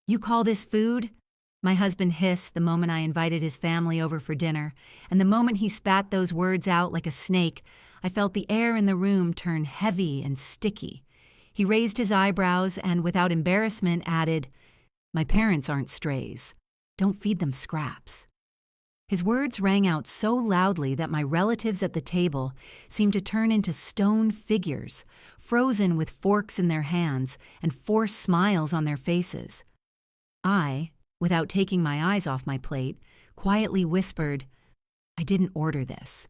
"You call this food?" My husband hissed the moment I invited his family over for dinner, and the moment he spat those words out like a snake, I felt the air in the room turn heavy and sticky. He raised his eyebrows and, without embarrassment, added, "My parents aren't strays. Don't feed them scraps." His words rang out so loudly that my relatives at the table seemed to turn into stone figures, frozen with forks in their hands and forced smiles on their faces. I, without taking my eyes off my plate, quietly whispered, "I didn't order this."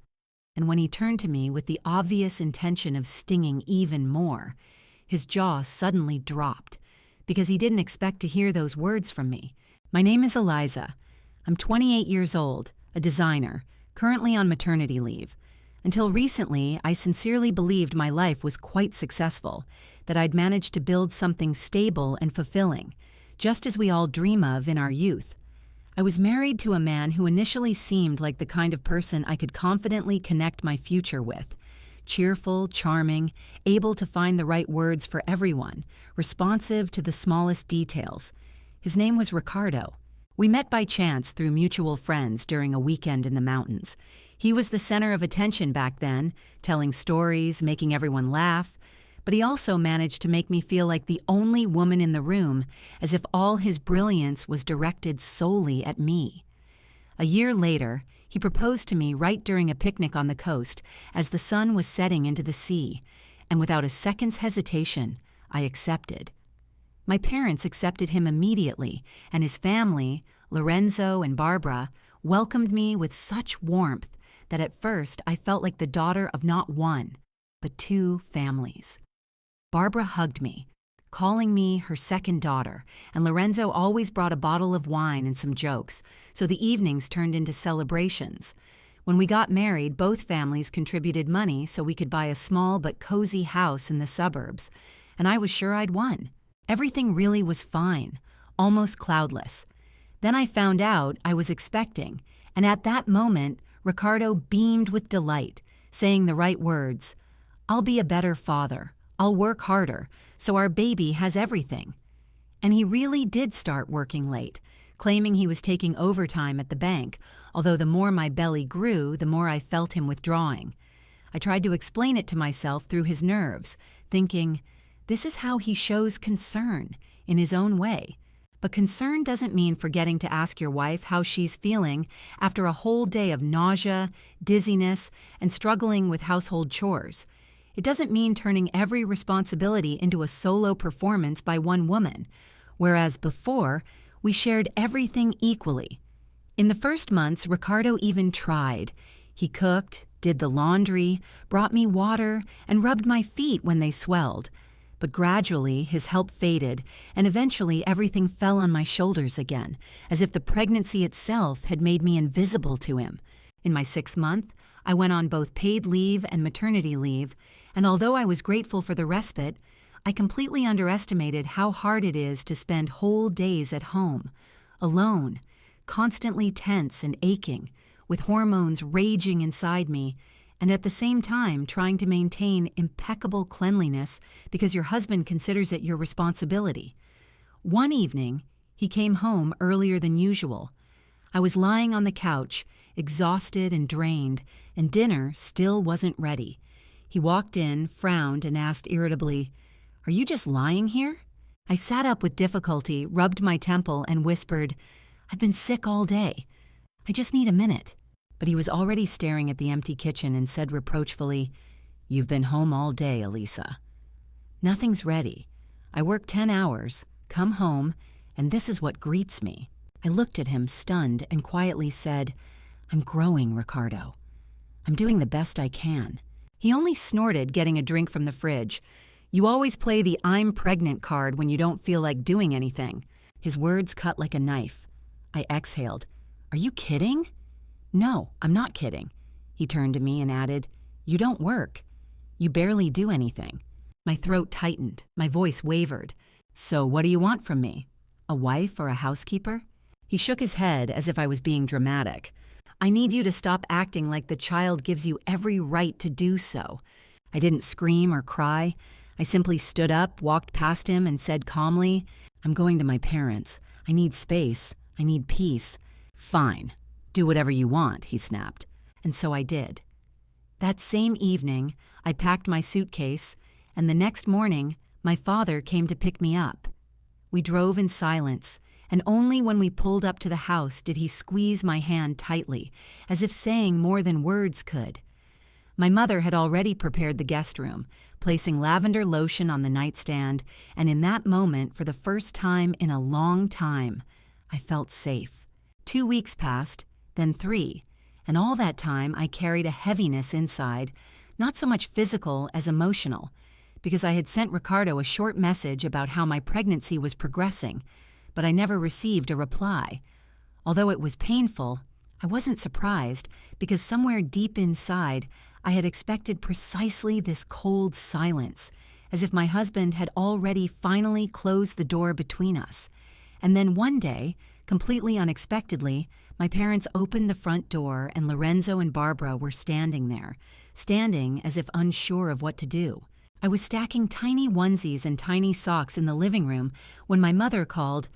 And when he turned to me with the obvious intention of stinging even more, his jaw suddenly dropped, because he didn't expect to hear those words from me. "My name is Eliza. I'm 28 years old, a designer, currently on maternity leave. Until recently, I sincerely believed my life was quite successful, that I'd managed to build something stable and fulfilling, just as we all dream of in our youth. I was married to a man who initially seemed like the kind of person I could confidently connect my future with. Cheerful, charming, able to find the right words for everyone, responsive to the smallest details. His name was Ricardo. We met by chance through mutual friends during a weekend in the mountains. He was the center of attention back then, telling stories, making everyone laugh, but he also managed to make me feel like the only woman in the room, as if all his brilliance was directed solely at me. A year later, he proposed to me right during a picnic on the coast as the sun was setting into the sea, and without a second's hesitation, I accepted. My parents accepted him immediately, and his family, Lorenzo and Barbara, welcomed me with such warmth that at first I felt like the daughter of not one, but two families. Barbara hugged me, calling me her second daughter, and Lorenzo always brought a bottle of wine and some jokes, so the evenings turned into celebrations. When we got married, both families contributed money so we could buy a small but cozy house in the suburbs, and I was sure I'd won. Everything really was fine, almost cloudless. Then I found out I was expecting, and at that moment, Ricardo beamed with delight, saying the right words. "I'll be a better father. I'll work harder, so our baby has everything." And he really did start working late, claiming he was taking overtime at the bank, although the more my belly grew, the more I felt him withdrawing. I tried to explain it to myself through his nerves, thinking, this is how he shows concern, in his own way. But concern doesn't mean forgetting to ask your wife how she's feeling after a whole day of nausea, dizziness, and struggling with household chores. It doesn't mean turning every responsibility into a solo performance by one woman, whereas before, we shared everything equally. In the first months, Ricardo even tried. He cooked, did the laundry, brought me water, and rubbed my feet when they swelled. But gradually, his help faded, and eventually everything fell on my shoulders again, as if the pregnancy itself had made me invisible to him. In my 6th month, I went on both paid leave and maternity leave, and although I was grateful for the respite, I completely underestimated how hard it is to spend whole days at home, alone, constantly tense and aching, with hormones raging inside me, and at the same time trying to maintain impeccable cleanliness because your husband considers it your responsibility. One evening, he came home earlier than usual. I was lying on the couch, exhausted and drained, and dinner still wasn't ready. He walked in, frowned, and asked irritably, "Are you just lying here?" I sat up with difficulty, rubbed my temple, and whispered, "I've been sick all day. I just need a minute." But he was already staring at the empty kitchen and said reproachfully, "You've been home all day, Elisa." "Nothing's ready. I work 10 hours, come home, and this is what greets me." I looked at him, stunned, and quietly said, "I'm growing, Ricardo. I'm doing the best I can." He only snorted, getting a drink from the fridge. "You always play the 'I'm pregnant' card when you don't feel like doing anything." His words cut like a knife. I exhaled. "Are you kidding?" "No, I'm not kidding." He turned to me and added, "You don't work. You barely do anything." My throat tightened. My voice wavered. "So what do you want from me? A wife or a housekeeper?" He shook his head as if I was being dramatic. "I need you to stop acting like the child gives you every right to do so." I didn't scream or cry. I simply stood up, walked past him, and said calmly, I'm going to my parents. I need space. I need peace. Fine. Do whatever you want, he snapped. And so I did. That same evening, I packed my suitcase, and the next morning, my father came to pick me up. We drove in silence, and only when we pulled up to the house did he squeeze my hand tightly, as if saying more than words could. My mother had already prepared the guest room, placing lavender lotion on the nightstand, and in that moment, for the first time in a long time, I felt safe. 2 weeks passed, then 3, and all that time I carried a heaviness inside, not so much physical as emotional, because I had sent Ricardo a short message about how my pregnancy was progressing, but I never received a reply. Although it was painful, I wasn't surprised, because somewhere deep inside, I had expected precisely this cold silence, as if my husband had already finally closed the door between us. And then one day, completely unexpectedly, my parents opened the front door and Lorenzo and Barbara were standing there, standing as if unsure of what to do. I was stacking tiny onesies and tiny socks in the living room when my mother called,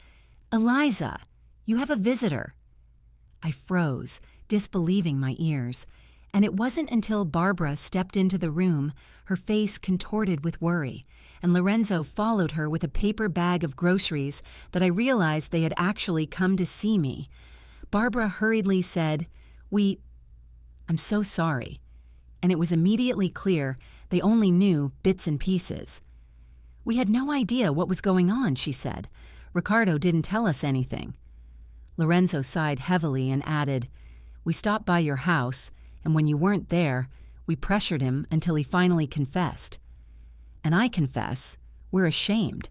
"Eliza, you have a visitor." I froze, disbelieving my ears, and it wasn't until Barbara stepped into the room, her face contorted with worry, and Lorenzo followed her with a paper bag of groceries that I realized they had actually come to see me. Barbara hurriedly said, I'm so sorry. And it was immediately clear they only knew bits and pieces. "We had no idea what was going on," she said. "Ricardo didn't tell us anything." Lorenzo sighed heavily and added, "We stopped by your house, and when you weren't there, we pressured him until he finally confessed. And I confess, we're ashamed,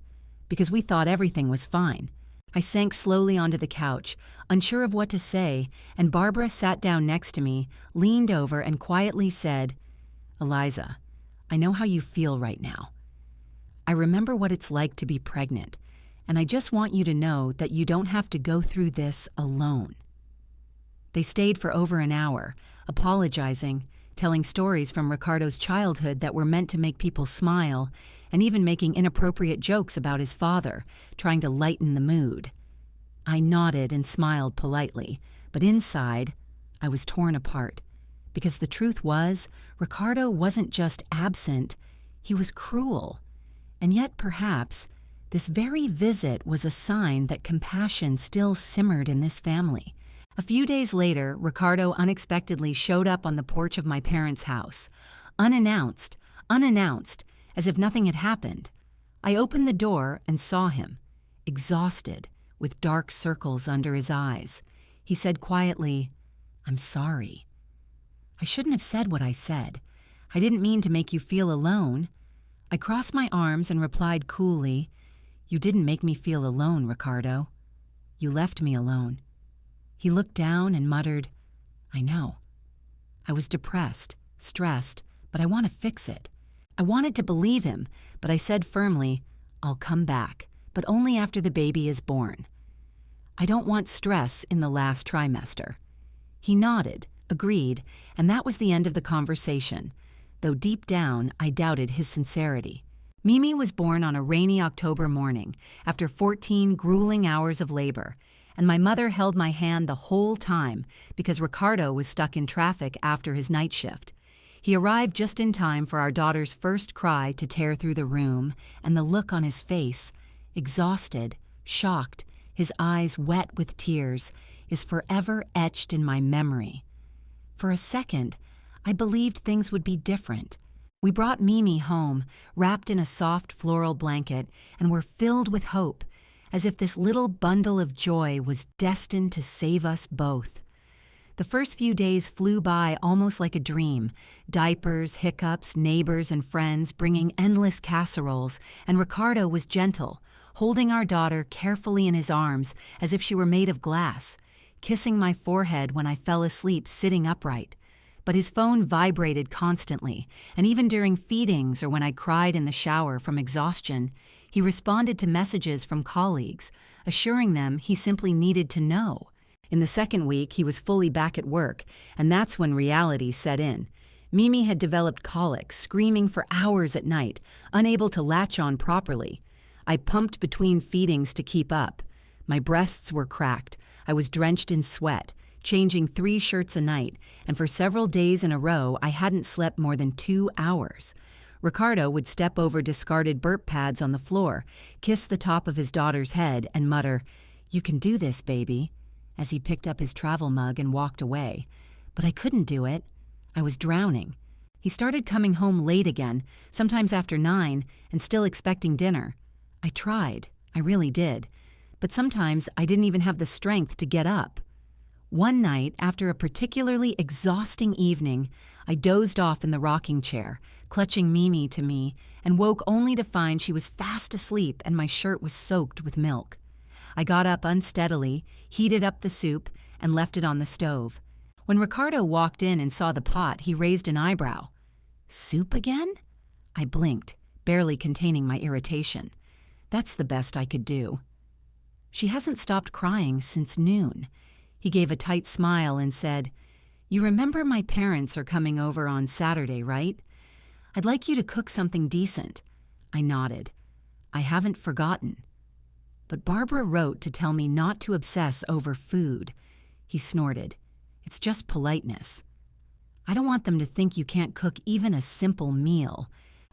because we thought everything was fine." I sank slowly onto the couch, unsure of what to say, and Barbara sat down next to me, leaned over, and quietly said, "Eliza, I know how you feel right now. I remember what it's like to be pregnant, and I just want you to know that you don't have to go through this alone." They stayed for over an hour, apologizing, telling stories from Ricardo's childhood that were meant to make people smile, and even making inappropriate jokes about his father, trying to lighten the mood. I nodded and smiled politely, but inside, I was torn apart, because the truth was, Ricardo wasn't just absent, he was cruel. And yet, perhaps, this very visit was a sign that compassion still simmered in this family. A few days later, Ricardo unexpectedly showed up on the porch of my parents' house, unannounced, as if nothing had happened. I opened the door and saw him, exhausted, with dark circles under his eyes. He said quietly, "I'm sorry." I shouldn't have said what I said. I didn't mean to make you feel alone. I crossed my arms and replied coolly, "You didn't make me feel alone, Ricardo. You left me alone." He looked down and muttered, "I know." I was depressed, stressed, but I want to fix it. I wanted to believe him, but I said firmly, "I'll come back, but only after the baby is born. I don't want stress in the last trimester." He nodded, agreed, and that was the end of the conversation, though deep down I doubted his sincerity. Mimi was born on a rainy October morning, after 14 grueling hours of labor, and my mother held my hand the whole time because Ricardo was stuck in traffic after his night shift. He arrived just in time for our daughter's first cry to tear through the room, and the look on his face, exhausted, shocked, his eyes wet with tears, is forever etched in my memory. For a second, I believed things would be different. We brought Mimi home, wrapped in a soft floral blanket, and were filled with hope, as if this little bundle of joy was destined to save us both. The first few days flew by almost like a dream. Diapers, hiccups, neighbors, and friends bringing endless casseroles, and Ricardo was gentle, holding our daughter carefully in his arms as if she were made of glass, kissing my forehead when I fell asleep sitting upright. But his phone vibrated constantly, and even during feedings or when I cried in the shower from exhaustion, he responded to messages from colleagues, assuring them he simply needed to know. In the second week, he was fully back at work, and that's when reality set in. Mimi had developed colic, screaming for hours at night, unable to latch on properly. I pumped between feedings to keep up. My breasts were cracked. I was drenched in sweat, changing 3 shirts a night, and for several days in a row, I hadn't slept more than 2 hours. Ricardo would step over discarded burp pads on the floor, kiss the top of his daughter's head, and mutter, "You can do this, baby," as he picked up his travel mug and walked away. But I couldn't do it. I was drowning. He started coming home late again, sometimes after 9, and still expecting dinner. I tried. I really did. But sometimes I didn't even have the strength to get up. One night, after a particularly exhausting evening, I dozed off in the rocking chair, clutching Mimi to me, and woke only to find she was fast asleep and my shirt was soaked with milk. I got up unsteadily, heated up the soup, and left it on the stove. When Ricardo walked in and saw the pot, he raised an eyebrow. "Soup again?" I blinked, barely containing my irritation. That's the best I could do. "She hasn't stopped crying since noon." He gave a tight smile and said, "You remember my parents are coming over on Saturday, right? I'd like you to cook something decent." I nodded. "I haven't forgotten." "But Barbara wrote to tell me not to obsess over food." He snorted. "It's just politeness." "I don't want them to think you can't cook even a simple meal."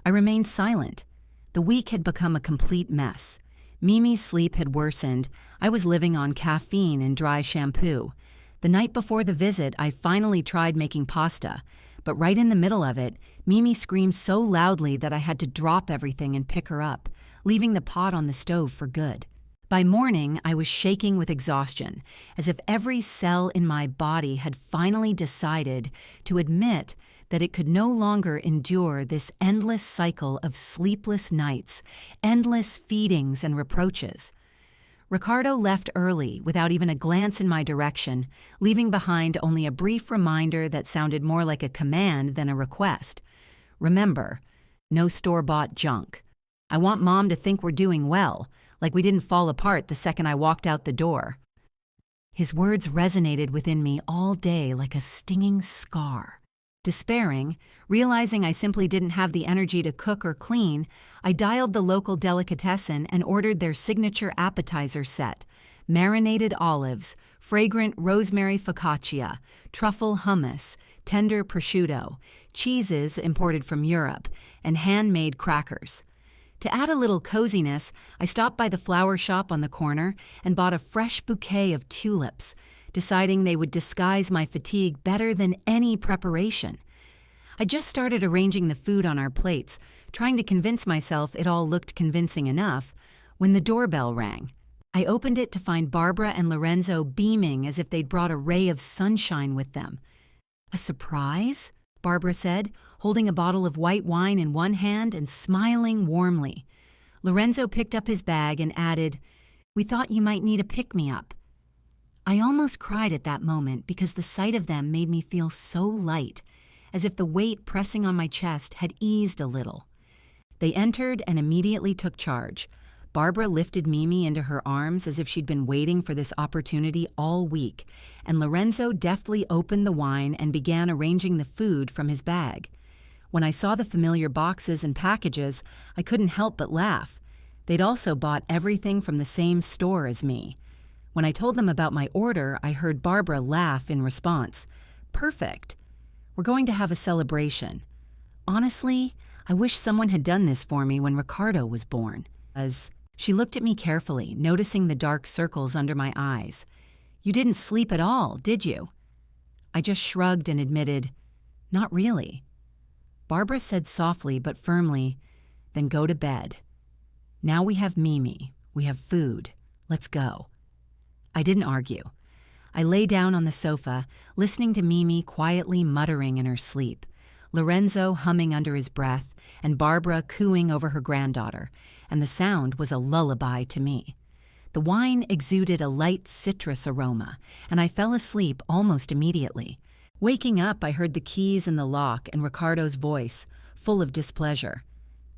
I remained silent. The week had become a complete mess. Mimi's sleep had worsened. I was living on caffeine and dry shampoo. The night before the visit, I finally tried making pasta, but right in the middle of it, Mimi screamed so loudly that I had to drop everything and pick her up, leaving the pot on the stove for good. By morning, I was shaking with exhaustion, as if every cell in my body had finally decided to admit that it could no longer endure this endless cycle of sleepless nights, endless feedings and reproaches. Ricardo left early without even a glance in my direction, leaving behind only a brief reminder that sounded more like a command than a request. "Remember, no store-bought junk. I want Mom to think we're doing well, like we didn't fall apart the second I walked out the door." His words resonated within me all day like a stinging scar. Despairing, realizing I simply didn't have the energy to cook or clean, I dialed the local delicatessen and ordered their signature appetizer set: marinated olives, fragrant rosemary focaccia, truffle hummus, tender prosciutto, cheeses imported from Europe, and handmade crackers. To add a little coziness, I stopped by the flower shop on the corner and bought a fresh bouquet of tulips, deciding they would disguise my fatigue better than any preparation. I just started arranging the food on our plates, trying to convince myself it all looked convincing enough, when the doorbell rang. I opened it to find Barbara and Lorenzo beaming as if they'd brought a ray of sunshine with them. "A surprise?" Barbara said, holding a bottle of white wine in one hand and smiling warmly. Lorenzo picked up his bag and added, "We thought you might need a pick-me-up." I almost cried at that moment because the sight of them made me feel so light, as if the weight pressing on my chest had eased a little. They entered and immediately took charge. Barbara lifted Mimi into her arms as if she'd been waiting for this opportunity all week, and Lorenzo deftly opened the wine and began arranging the food from his bag. When I saw the familiar boxes and packages, I couldn't help but laugh. They'd also bought everything from the same store as me. When I told them about my order, I heard Barbara laugh in response. "Perfect. We're going to have a celebration. Honestly, I wish someone had done this for me when Ricardo was born." She looked at me carefully, noticing the dark circles under my eyes. "You didn't sleep at all, did you?" I just shrugged and admitted, "Not really." Barbara said softly but firmly, "Then go to bed. Now we have Mimi. We have food. Let's go." I didn't argue. I lay down on the sofa, listening to Mimi quietly muttering in her sleep, Lorenzo humming under his breath, and Barbara cooing over her granddaughter, and the sound was a lullaby to me. The wine exuded a light citrus aroma, and I fell asleep almost immediately. Waking up, I heard the keys in the lock and Ricardo's voice, full of displeasure.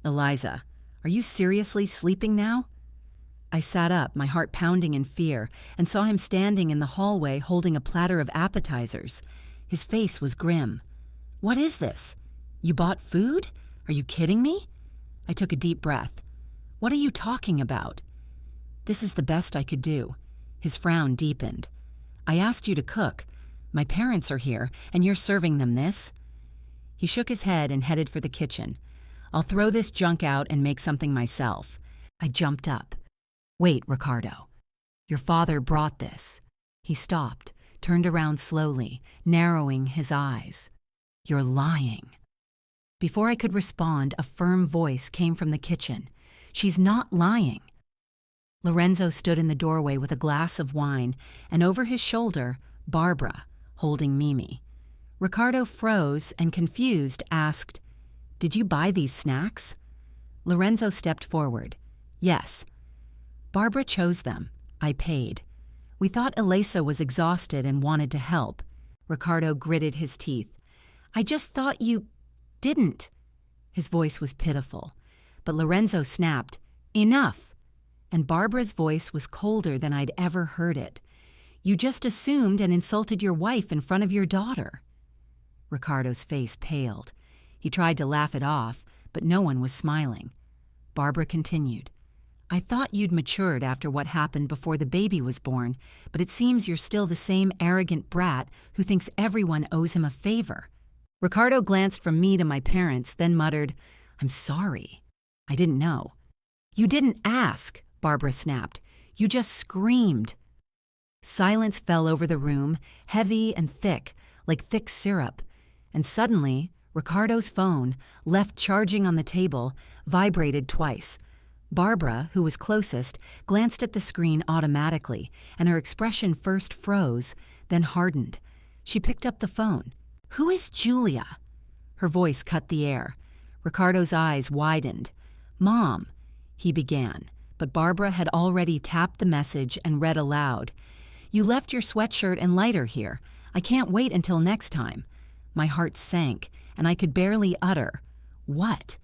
"Eliza, are you seriously sleeping now?" I sat up, my heart pounding in fear, and saw him standing in the hallway holding a platter of appetizers. His face was grim. "What is this? You bought food? Are you kidding me?" I took a deep breath. What are you talking about? This is the best I could do. His frown deepened. I asked you to cook. My parents are here, and you're serving them this? He shook his head and headed for the kitchen. I'll throw this junk out and make something myself. I jumped up. Wait, Ricardo. Your father brought this. He stopped, turned around slowly, narrowing his eyes. You're lying. Before I could respond, a firm voice came from the kitchen. She's not lying. Lorenzo stood in the doorway with a glass of wine, and over his shoulder, Barbara, holding Mimi. Ricardo froze and, confused, asked, Did you buy these snacks? Lorenzo stepped forward. Yes. Barbara chose them. I paid. We thought Elisa was exhausted and wanted to help. Ricardo gritted his teeth. I just thought you didn't. His voice was pitiful. But Lorenzo snapped, Enough! And Barbara's voice was colder than I'd ever heard it. You just assumed and insulted your wife in front of your daughter. Ricardo's face paled. He tried to laugh it off, but no one was smiling. Barbara continued. I thought you'd matured after what happened before the baby was born, but it seems you're still the same arrogant brat who thinks everyone owes him a favor. Ricardo glanced from me to my parents, then muttered, I'm sorry. I didn't know. You didn't ask, Barbara snapped. You just screamed. Silence fell over the room, heavy and thick, like thick syrup, and suddenly, Ricardo's phone, left charging on the table, vibrated twice. Barbara, who was closest, glanced at the screen automatically, and her expression first froze, then hardened. She picked up the phone. Who is Julia? Her voice cut the air. Ricardo's eyes widened. Mom, he began, but Barbara had already tapped the message and read aloud. You left your sweatshirt and lighter here. I can't wait until next time. My heart sank, and I could barely utter, What?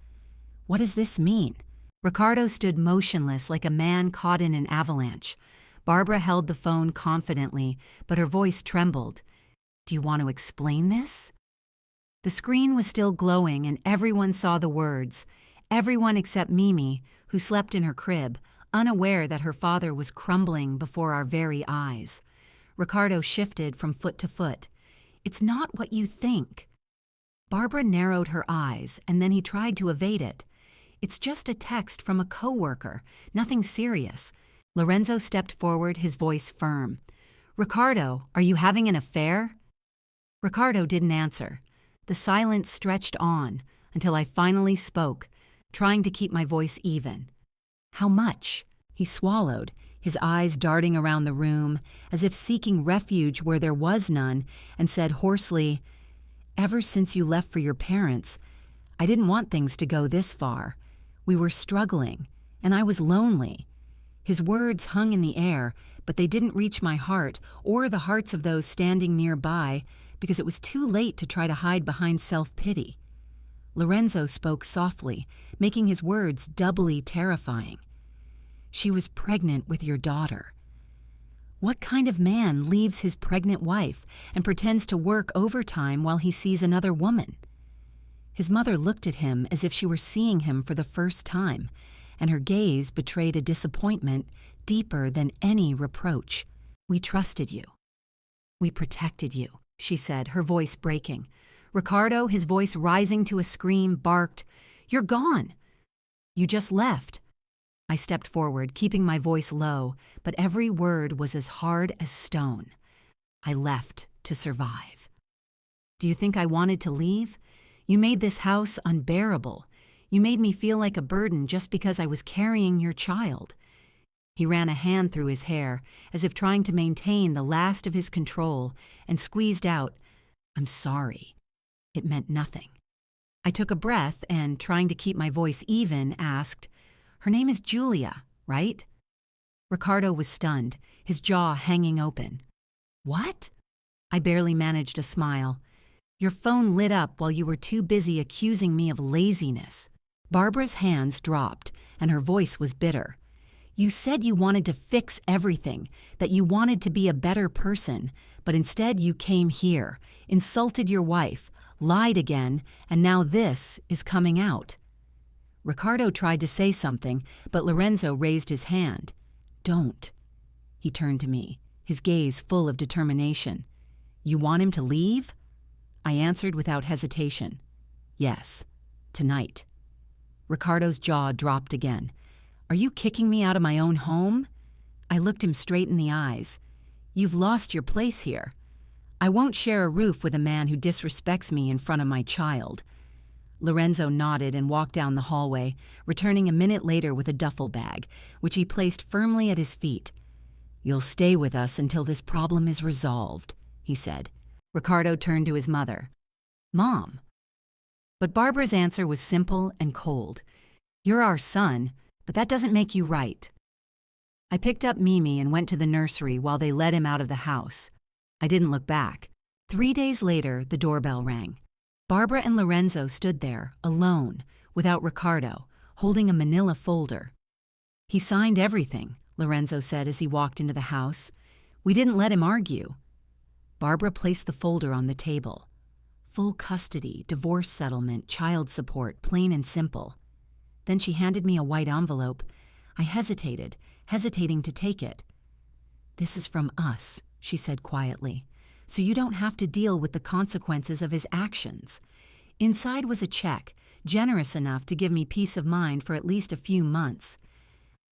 What does this mean? Ricardo stood motionless like a man caught in an avalanche. Barbara held the phone confidently, but her voice trembled. Do you want to explain this? The screen was still glowing, and everyone saw the words. Everyone except Mimi, who slept in her crib, unaware that her father was crumbling before our very eyes. Ricardo shifted from foot to foot. It's not what you think. Barbara narrowed her eyes, and then he tried to evade it. It's just a text from a coworker, nothing serious. Lorenzo stepped forward, his voice firm. Ricardo, are you having an affair? Ricardo didn't answer. The silence stretched on until I finally spoke, trying to keep my voice even. How much? He swallowed, his eyes darting around the room, as if seeking refuge where there was none, and said hoarsely, Ever since you left for your parents, I didn't want things to go this far. We were struggling, and I was lonely. His words hung in the air, but they didn't reach my heart or the hearts of those standing nearby because it was too late to try to hide behind self-pity. Lorenzo spoke softly, making his words doubly terrifying. She was pregnant with your daughter. What kind of man leaves his pregnant wife and pretends to work overtime while he sees another woman? His mother looked at him as if she were seeing him for the first time, and her gaze betrayed a disappointment deeper than any reproach. We trusted you. We protected you, she said, her voice breaking. Ricardo, his voice rising to a scream, barked, You're gone. You just left. I stepped forward, keeping my voice low, but every word was as hard as stone. I left to survive. Do you think I wanted to leave? You made this house unbearable. You made me feel like a burden just because I was carrying your child. He ran a hand through his hair, as if trying to maintain the last of his control, and squeezed out, I'm sorry. It meant nothing. I took a breath and, trying to keep my voice even, asked, Her name is Julia, right? Ricardo was stunned, his jaw hanging open. What? I barely managed a smile. Your phone lit up while you were too busy accusing me of laziness. Barbara's hands dropped, and her voice was bitter. You said you wanted to fix everything, that you wanted to be a better person, but instead you came here, insulted your wife, lied again, and now this is coming out. Ricardo tried to say something, but Lorenzo raised his hand. "Don't." He turned to me, his gaze full of determination. "You want him to leave?" I answered without hesitation. "Yes, tonight." Ricardo's jaw dropped again. "Are you kicking me out of my own home?" I looked him straight in the eyes. "You've lost your place here. I won't share a roof with a man who disrespects me in front of my child." Lorenzo nodded and walked down the hallway, returning a minute later with a duffel bag, which he placed firmly at his feet. "You'll stay with us until this problem is resolved," he said. Ricardo turned to his mother. "Mom." But Barbara's answer was simple and cold. "You're our son, but that doesn't make you right." I picked up Mimi and went to the nursery while they led him out of the house. I didn't look back. 3 days later, the doorbell rang. Barbara and Lorenzo stood there, alone, without Ricardo, holding a manila folder. "He signed everything," Lorenzo said as he walked into the house. "We didn't let him argue." Barbara placed the folder on the table. Full custody, divorce settlement, child support, plain and simple. Then she handed me a white envelope. I hesitating to take it. "This is from us," she said quietly, "so you don't have to deal with the consequences of his actions." Inside was a check, generous enough to give me peace of mind for at least a few months.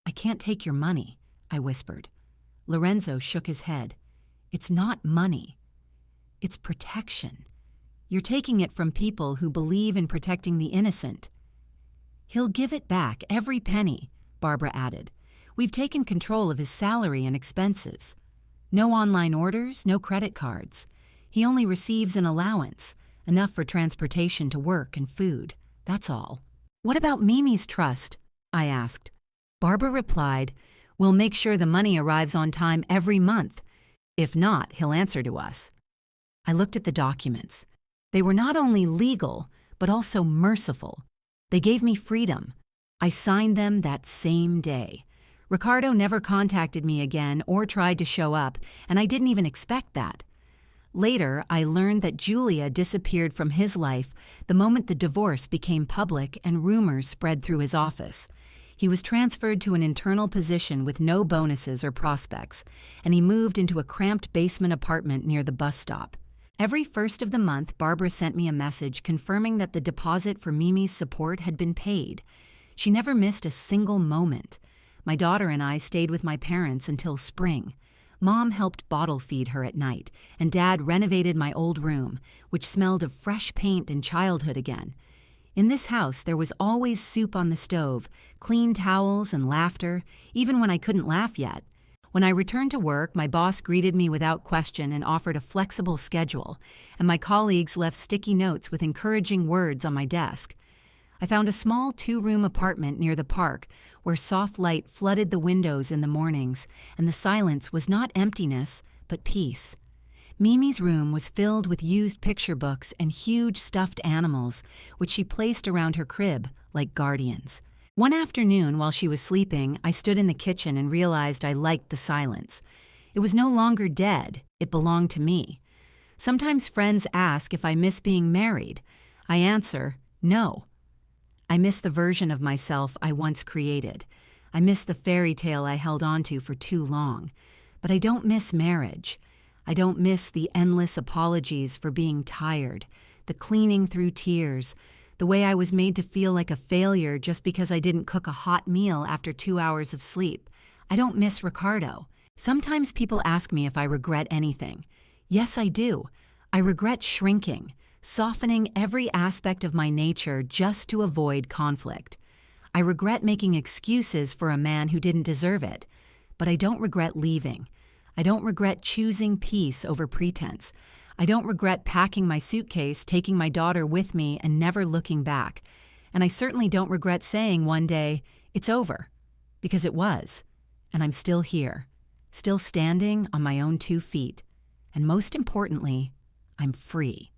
"I can't take your money," I whispered. Lorenzo shook his head. "It's not money. It's protection. You're taking it from people who believe in protecting the innocent." "He'll give it back, every penny," Barbara added. "We've taken control of his salary and expenses. No online orders, no credit cards. He only receives an allowance, enough for transportation to work and food. That's all." "What about Mimi's trust?" I asked. Barbara replied, "We'll make sure the money arrives on time every month. If not, he'll answer to us." I looked at the documents. They were not only legal, but also merciful. They gave me freedom. I signed them that same day. Ricardo never contacted me again or tried to show up, and I didn't even expect that. Later, I learned that Julia disappeared from his life the moment the divorce became public and rumors spread through his office. He was transferred to an internal position with no bonuses or prospects, and he moved into a cramped basement apartment near the bus stop. Every first of the month, Barbara sent me a message confirming that the deposit for Mimi's support had been paid. She never missed a single moment. My daughter and I stayed with my parents until spring. Mom helped bottle feed her at night, and Dad renovated my old room, which smelled of fresh paint and childhood again. In this house, there was always soup on the stove, clean towels, and laughter, even when I couldn't laugh yet. When I returned to work, my boss greeted me without question and offered a flexible schedule, and my colleagues left sticky notes with encouraging words on my desk. I found a small 2-room apartment near the park where soft light flooded the windows in the mornings, and the silence was not emptiness, but peace. Mimi's room was filled with used picture books and huge stuffed animals, which she placed around her crib like guardians. One afternoon, while she was sleeping, I stood in the kitchen and realized I liked the silence. It was no longer dead, it belonged to me. Sometimes friends ask if I miss being married. I answer, no. I miss the version of myself I once created. I miss the fairy tale I held onto for too long. But I don't miss marriage. I don't miss the endless apologies for being tired, the cleaning through tears, the way I was made to feel like a failure just because I didn't cook a hot meal after 2 hours of sleep. I don't miss Ricardo. Sometimes people ask me if I regret anything. Yes, I do. I regret shrinking, softening every aspect of my nature just to avoid conflict. I regret making excuses for a man who didn't deserve it, but I don't regret leaving. I don't regret choosing peace over pretense. I don't regret packing my suitcase, taking my daughter with me, and never looking back. And I certainly don't regret saying one day, it's over, because it was. And I'm still here, still standing on my own 2 feet. And most importantly, I'm free.